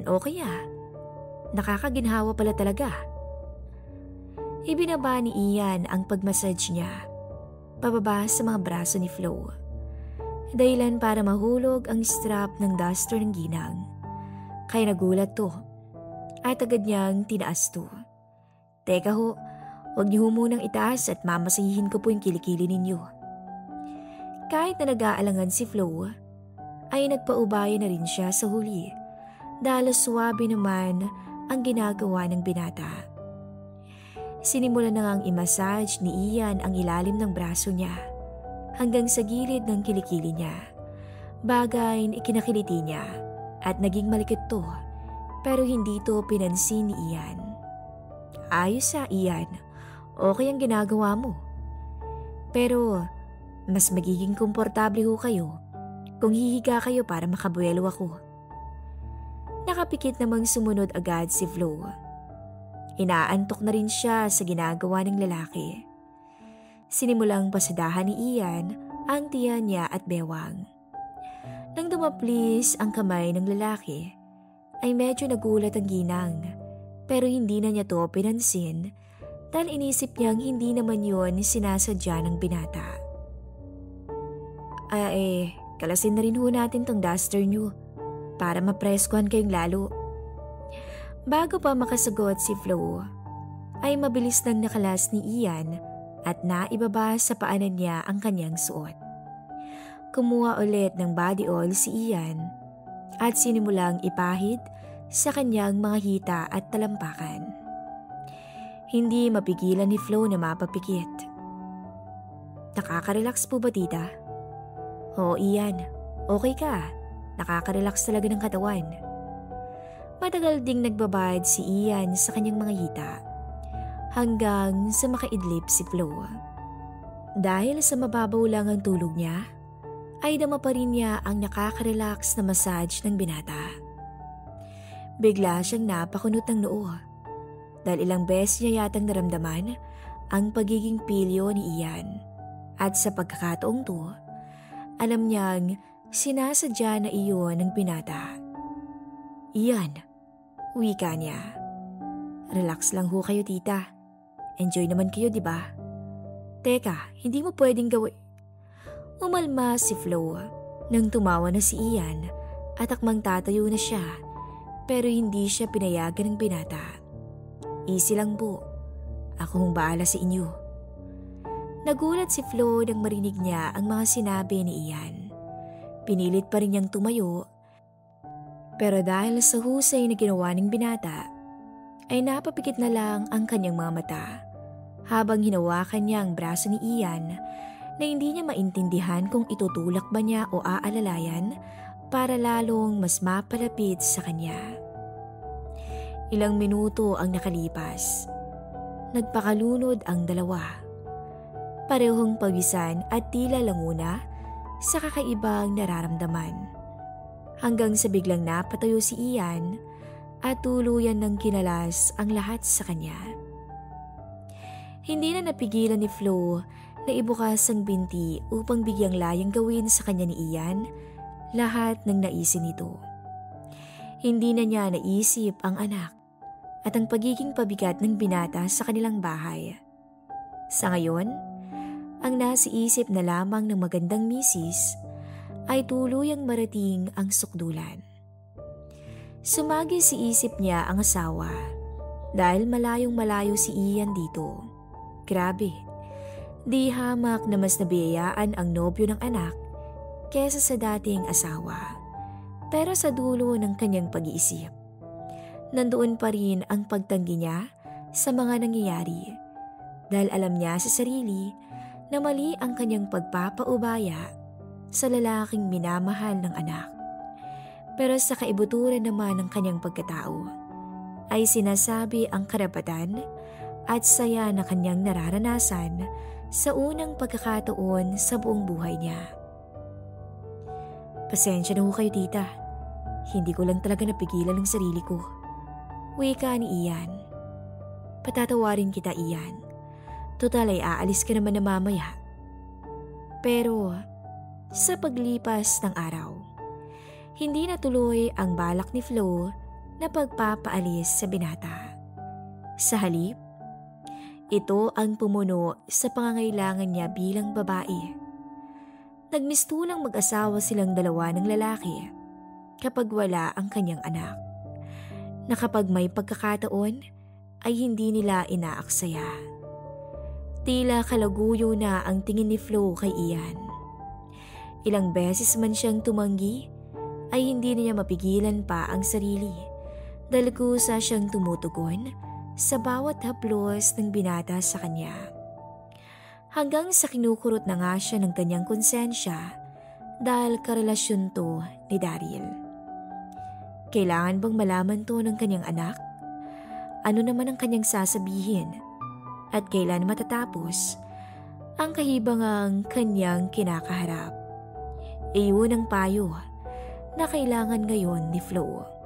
Okay nakakaginhawa pala talaga. Ibinaba ni Ian ang pagmassage niya pababa sa mga braso ni Flo. Dahilan para mahulog ang strap ng duster ng ginang. Kaya nagulat to at agad niyang tinaas to. Teka ho, huwag niyo munang itaas at mamasihin ko po yung kilikili ninyo. Kahit na nag-aalangan si Flo, ay nagpaubaya na rin siya sa huli dahil swabe naman ang ginagawa ng binata. Sinimulan na ngang i-massage ni Ian ang ilalim ng braso niya hanggang sa gilid ng kilikili niya. Bagay na ikinakiliti niya at naging malikot to pero hindi to pinansin ni Ian. Ayos Ian, okay ang ginagawa mo. Pero mas magiging komportable ho kayo kung hihiga kayo para makabuelo ako. Nakapikit namang sumunod agad si Flo. Inaantok na rin siya sa ginagawa ng lalaki. Sinimulang pasadahan ni Ian ang tiyan niya at bewang. Nang dumaplis ang kamay ng lalaki, ay medyo nagulat ang ginang pero hindi na niya to pinansin dahil inisip niyang hindi naman yun sinasadya ng binata. Kalasin na rin ho natin tong duster niyo para mapreskuhan kayong lalo. Bago pa makasagot si Flo, ay mabilis nang nakalas ni Ian at naibaba sa paanan niya ang kanyang suot. Kumuha ulit ng body oil si Ian at sinimulang ipahid sa kanyang mga hita at talampakan. Hindi mapigilan ni Flo na mapapikit. Nakaka-relax po ba tita? Oo Ian, okay ka. Nakaka-relax talaga ng katawan. Matagal ding nagbabad si Ian sa kanyang mga hita hanggang sa makaidlip si Flo. Dahil sa mababaw lang ang tulog niya, ay dama pa rin niya ang nakaka-relax na massage ng binata. Bigla siyang napakunot ng noo dahil ilang beses niya yatang naramdaman ang pagiging pilyo ni Ian. At sa pagkakataong to, alam niyang sinasadya na iyon ng binata. Ian, wika niya. Relax lang ho kayo tita. Enjoy naman kayo di ba? Teka, hindi mo pwedeng gawin. Umalma si Flo nang tumawa na si Ian at akmang tatayo na siya pero hindi siya pinayagan ng binata. Easy lang po. Akong baala sa inyo. Nagulat si Flo nang marinig niya ang mga sinabi ni Ian. Pinilit pa rin niyang tumayo pero dahil sa husay na ginawa ng binata ay napapikit na lang ang kanyang mga mata habang hinawakan niya ang braso ni Ian na hindi niya maintindihan kung itutulak ba niya o aalalayan para lalong mas mapalapit sa kanya. Ilang minuto ang nakalipas. Nagpakalunod ang dalawa. Parehong pawisan at tila languna sa kakaibang nararamdaman. Hanggang sa biglang napatayo si Ian at tuluyan ng kinalas ang lahat sa kanya. Hindi na napigilan ni Flo na ibukas ang binti upang bigyang layang gawin sa kanya ni Ian lahat ng naisin nito. Hindi na niya naisip ang anak at ang pagiging pabigat ng binata sa kanilang bahay. Sa ngayon, ang nasa isip na lamang ng magandang misis ay tuluyang marating ang sukdulan. Sumagi si isip niya ang asawa dahil malayong malayo si Ian dito. Grabe, di hamak na mas nabiyayaan ang nobyo ng anak kesa sa dating asawa. Pero sa dulo ng kanyang pag-iisip, nandoon pa rin ang pagtanggi niya sa mga nangyayari dahil alam niya sa sarili na mali ang kanyang pagpapaubaya sa lalaking minamahal ng anak. Pero sa kaibuturan naman ng kanyang pagkatao ay sinasabi ang karapatan at saya na kanyang nararanasan sa unang pagkakataon sa buong buhay niya. Pasensya na ho kayo tita, hindi ko lang talaga napigilan ang sarili ko. Wika ni Ian. Patatawarin kita Ian, total ay aalis ka naman na mamaya. Pero sa paglipas ng araw, Hindi natuloy ang balak ni Flo na pagpapaalis sa binata. Sa halip, ito ang pumuno sa pangangailangan niya bilang babae. Nagmistulang mag-asawa silang dalawa ng lalaki kapag wala ang kanyang anak, na kapag may pagkakataon ay hindi nila inaaksaya. Tila kalaguyo na ang tingin ni Flo kay Ian. Ilang beses man siyang tumanggi ay hindi niya mapigilan pa ang sarili dahil kusa siyang tumutugon sa bawat haplos ng binata sa kanya. Hanggang sa kinukurot na nga siya ng kanyang konsensya dahil karelasyon to ni Daryl. Kailangan bang malaman to ng kanyang anak? Ano naman ang kanyang sasabihin? At kailan matatapos ang kahibangang kanyang kinakaharap? Iyon ang payo na kailangan ngayon ni Flo.